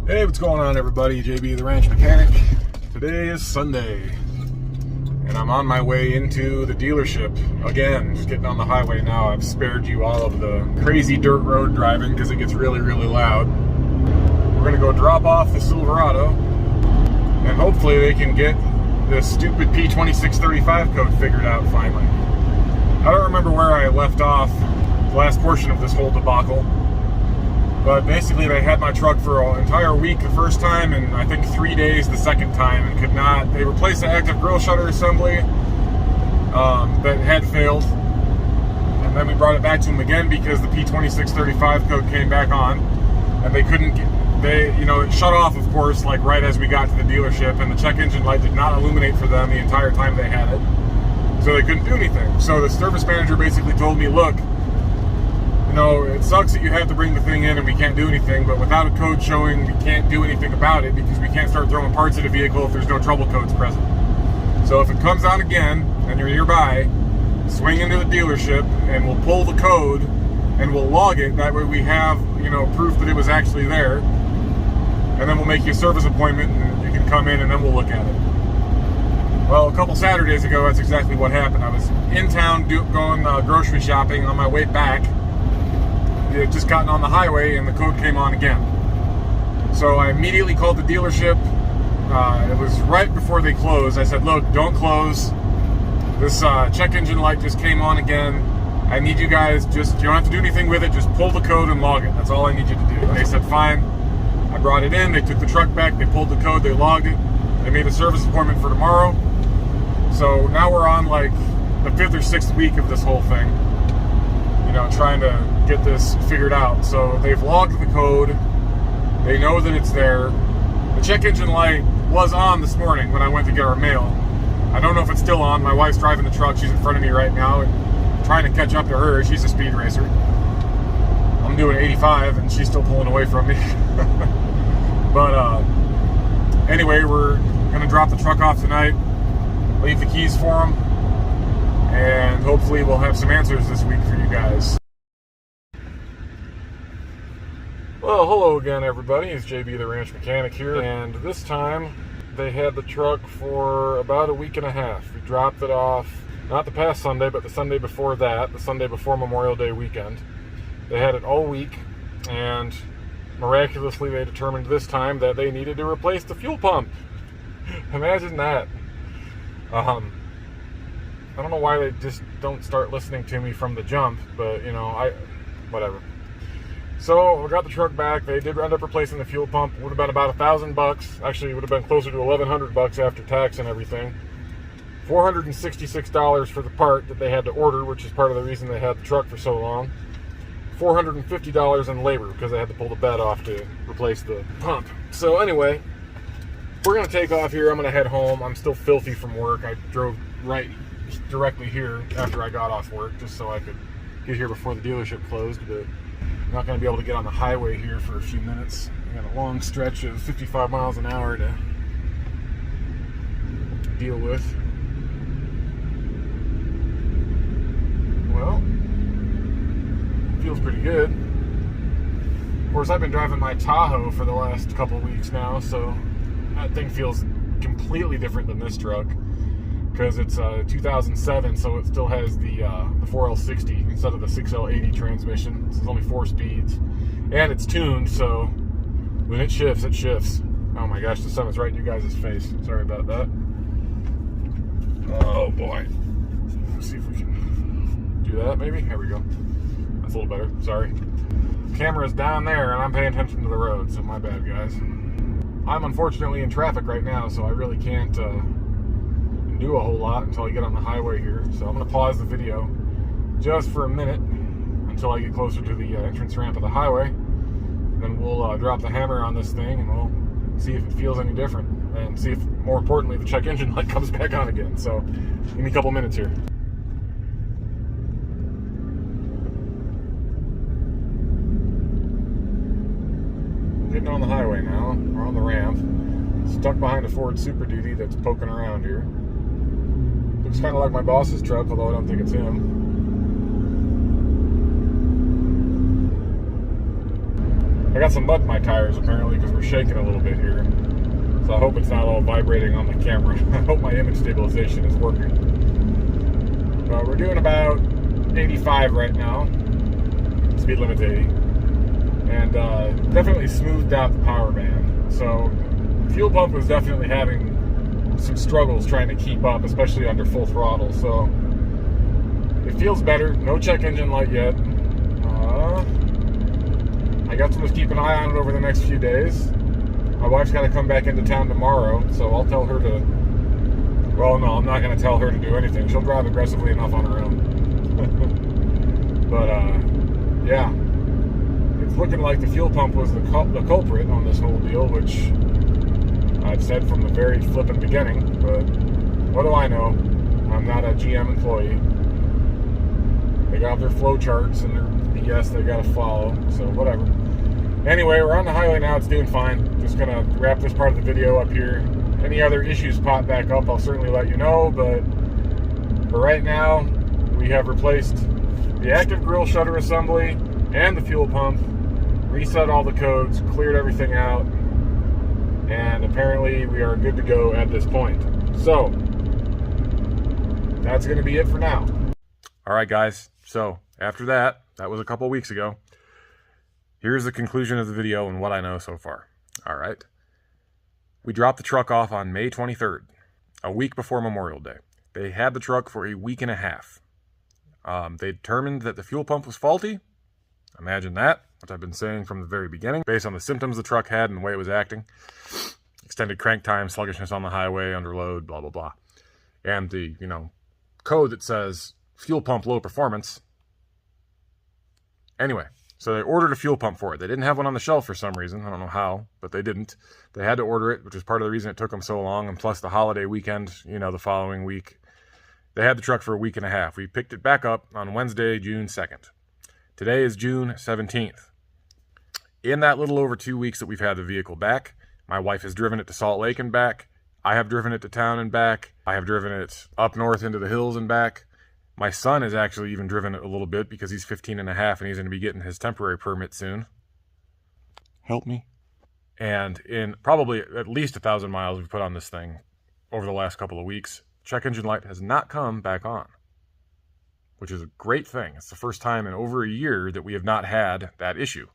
Hey, what's going on, everybody? JB the Ranch Mechanic. Today is Sunday, and I'm on my way into the dealership again. Just getting on the highway now. I've spared you all of the crazy dirt road driving because it gets really, really loud. We're gonna go drop off the Silverado, and hopefully they can get this stupid P2635 code figured out finally. I don't remember where I left off the last portion of this whole debacle. But basically, they had my truck for an entire week the first time, and I think 3 days the second time, and could not. They replaced the active grill shutter assembly that had failed, and then we brought it back to them again because the P2635 code came back on, and they couldn't get. It shut off, of course, like right as we got to the dealership, and the check engine light did not illuminate for them the entire time they had it, so they couldn't do anything. So the service manager basically told me, look, it sucks that you have to bring the thing in and we can't do anything, but without a code showing, we can't do anything about it because we can't start throwing parts at a vehicle if there's no trouble codes present. So if it comes on again and you're nearby, swing into the dealership and we'll pull the code and we'll log it. That way we have, proof that it was actually there. And then we'll make you a service appointment and you can come in and then we'll look at it. Well, a couple Saturdays ago, that's exactly what happened. I was in town going grocery shopping. On my way back, it had just gotten on the highway and the code came on again. So I immediately called the dealership. It was right before they closed. I said, look, don't close. This check engine light just came on again. I need you guys, you don't have to do anything with it, just pull the code and log it. That's all I need you to do. And they said, fine. I brought it in, they took the truck back, they pulled the code, they logged it. They made a service appointment for tomorrow. So now we're on like the 5th or 6th week of this whole thing. Trying to get this figured out. So they've logged the code. They know that it's there. The check engine light was on this morning when I went to get our mail. I don't know if it's still on. My wife's driving the truck. She's in front of me right now and trying to catch up to her. She's a speed racer. I'm doing 85 and she's still pulling away from me. But anyway, we're gonna drop the truck off tonight, leave the keys for them, and hopefully we'll have some answers this week for you guys. Well, hello again, everybody. It's JB the Ranch Mechanic here, and this time they had the truck for about a week and a half. We dropped it off, not the past Sunday, but the Sunday before that, the Sunday before Memorial Day weekend. They had it all week, and miraculously they determined this time that they needed to replace the fuel pump. Imagine that. I don't know why they just don't start listening to me from the jump, but whatever. So we got the truck back. They did end up replacing the fuel pump. It would have been about $1,000. Actually, it would have been closer to $1,100 after tax and everything. $466 for the part that they had to order, which is part of the reason they had the truck for so long. $450 in labor because they had to pull the bed off to replace the pump. So anyway, we're gonna take off here. I'm gonna head home. I'm still filthy from work. I drove right directly here after I got off work just so I could get here before the dealership closed, but I'm not going to be able to get on the highway here for a few minutes. I got a long stretch of 55 miles an hour to deal with. Well, feels pretty good. Of course, I've been driving my Tahoe for the last couple weeks now, so that thing feels completely different than this truck. Because it's 2007, so it still has the 4L60 instead of the 6L80 transmission. It's only 4 speeds, and it's tuned, so when it shifts, it shifts. Oh my gosh, the sun is right in you guys' face. Sorry about that. Oh boy. Let's see if we can do that, maybe? There we go. That's a little better, sorry. Camera's down there, and I'm paying attention to the road, so my bad, guys. I'm unfortunately in traffic right now, so I really can't do a whole lot until I get on the highway here. So I'm going to pause the video just for a minute until I get closer to the entrance ramp of the highway. Then we'll drop the hammer on this thing and we'll see if it feels any different and see if, more importantly, the check engine light comes back on again. So give me a couple minutes here. Getting on the highway now. We're on the ramp. Stuck behind a Ford Super Duty that's poking around here. Looks kind of like my boss's truck, although I don't think it's him. I got some mud in my tires apparently because we're shaking a little bit here. So I hope it's not all vibrating on the camera. I hope my image stabilization is working. But we're doing about 85 right now. Speed limit's 80. And definitely smoothed out the power band. So fuel pump was definitely having some struggles trying to keep up, especially under full throttle. So it feels better. No check engine light yet. I got to keep an eye on it over the next few days. My wife's got to come back into town tomorrow, so I'll tell her to... Well, no, I'm not going to tell her to do anything. She'll drive aggressively enough on her own. But, yeah. It's looking like the fuel pump was the culprit on this whole deal, which I've said from the very flippant beginning. But what do I know? I'm not a GM employee. They got their flow charts and their BS they got to follow, so whatever. Anyway, we're on the highway now. It's doing fine. Just gonna wrap this part of the video up here. Any other issues pop back up, I'll certainly let you know, but for right now, we have replaced the active grille shutter assembly and the fuel pump, reset all the codes, cleared everything out, and apparently we are good to go at this point. So that's gonna be it for now. All right, guys. So after that was a couple weeks ago. Here's the conclusion of the video and what I know so far. All right. We dropped the truck off on May 23rd, a week before Memorial Day. They had the truck for a week and a half. They determined that the fuel pump was faulty. Imagine that, which I've been saying from the very beginning, based on the symptoms the truck had and the way it was acting. Extended crank time, sluggishness on the highway, under load, blah, blah, blah. And the, code that says fuel pump low performance. Anyway, so they ordered a fuel pump for it. They didn't have one on the shelf for some reason. I don't know how, but they didn't. They had to order it, which is part of the reason it took them so long. And plus the holiday weekend, the following week. They had the truck for a week and a half. We picked it back up on Wednesday, June 2nd. Today is June 17th. In that little over 2 weeks that we've had the vehicle back, my wife has driven it to Salt Lake and back. I have driven it to town and back. I have driven it up north into the hills and back. My son has actually even driven it a little bit because he's 15 and a half and he's going to be getting his temporary permit soon. Help me. And in probably at least 1,000 miles we've put on this thing over the last couple of weeks, check engine light has not come back on, which is a great thing. It's the first time in over a year that we have not had that issue.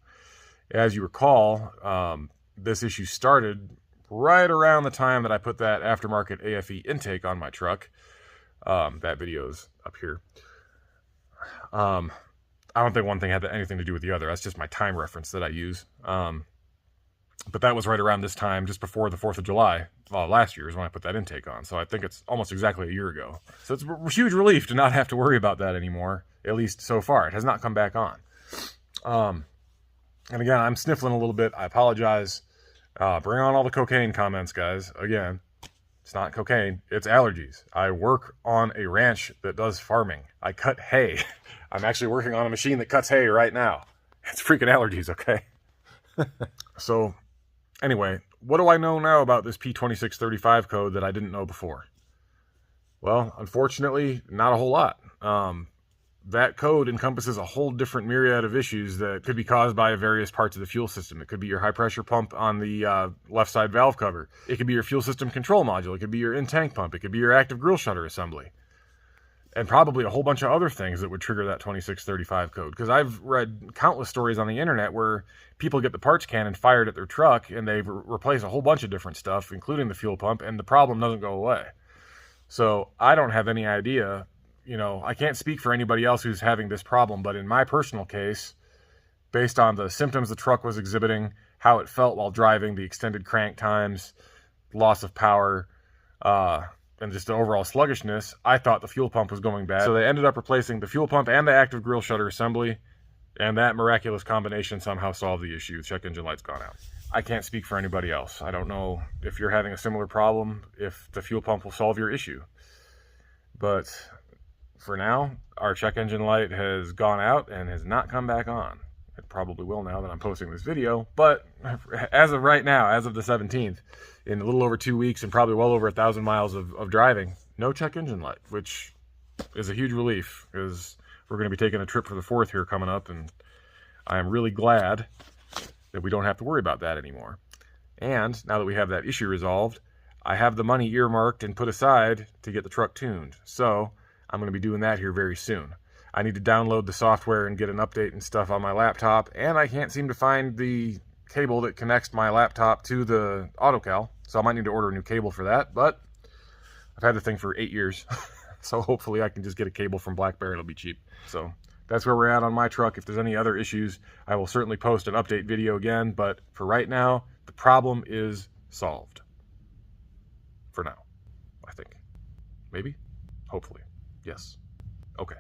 As you recall, this issue started right around the time that I put that aftermarket AFE intake on my truck. That video's up here. I don't think one thing had anything to do with the other. That's just my time reference that I use. But that was right around this time, just before the 4th of July. Well, last year is when I put that intake on. So I think it's almost exactly a year ago. So it's a huge relief to not have to worry about that anymore, at least so far. It has not come back on. And again, I'm sniffling a little bit. I apologize. Bring on all the cocaine comments, guys. Again, it's not cocaine. It's allergies. I work on a ranch that does farming. I cut hay. I'm actually working on a machine that cuts hay right now. It's freaking allergies, okay? So, anyway, what do I know now about this P2635 code that I didn't know before? Well, unfortunately, not a whole lot. That code encompasses a whole different myriad of issues that could be caused by various parts of the fuel system. It could be your high pressure pump on the left side valve cover. It could be your fuel system control module. It could be your in-tank pump. It could be your active grille shutter assembly. And probably a whole bunch of other things that would trigger that 2635 code. Because I've read countless stories on the internet where people get the parts cannon fired at their truck and they replace a whole bunch of different stuff, including the fuel pump, and the problem doesn't go away. So I don't have any idea. I can't speak for anybody else who's having this problem, but in my personal case, based on the symptoms the truck was exhibiting, how it felt while driving, the extended crank times, loss of power, and just the overall sluggishness, I thought the fuel pump was going bad. So they ended up replacing the fuel pump and the active grille shutter assembly, and that miraculous combination somehow solved the issue. The check engine light's gone out. I can't speak for anybody else. I don't know if you're having a similar problem, if the fuel pump will solve your issue. But for now, our check engine light has gone out and has not come back on. It probably will now that I'm posting this video, but as of right now, as of the 17th, in a little over 2 weeks and probably well over 1,000 miles of driving, no check engine light, which is a huge relief because we're going to be taking a trip for the 4th here coming up, and I am really glad that we don't have to worry about that anymore. And now that we have that issue resolved, I have the money earmarked and put aside to get the truck tuned. So I'm going to be doing that here very soon. I need to download the software and get an update and stuff on my laptop, and I can't seem to find the cable that connects my laptop to the AutoCal, so I might need to order a new cable for that, but I've had the thing for 8 years, so hopefully I can just get a cable from BlackBerry. It'll be cheap. So that's where we're at on my truck. If there's any other issues, I will certainly post an update video again, but for right now, the problem is solved. For now, I think. Maybe? Hopefully. Yes. Okay.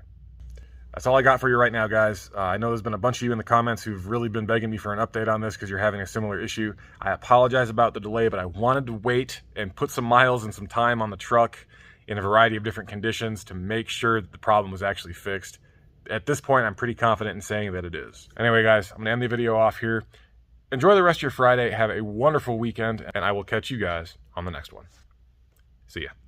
That's all I got for you right now, guys. I know there's been a bunch of you in the comments who've really been begging me for an update on this because you're having a similar issue. I apologize about the delay, but I wanted to wait and put some miles and some time on the truck in a variety of different conditions to make sure that the problem was actually fixed. At this point, I'm pretty confident in saying that it is. Anyway, guys, I'm going to end the video off here. Enjoy the rest of your Friday. Have a wonderful weekend, and I will catch you guys on the next one. See ya.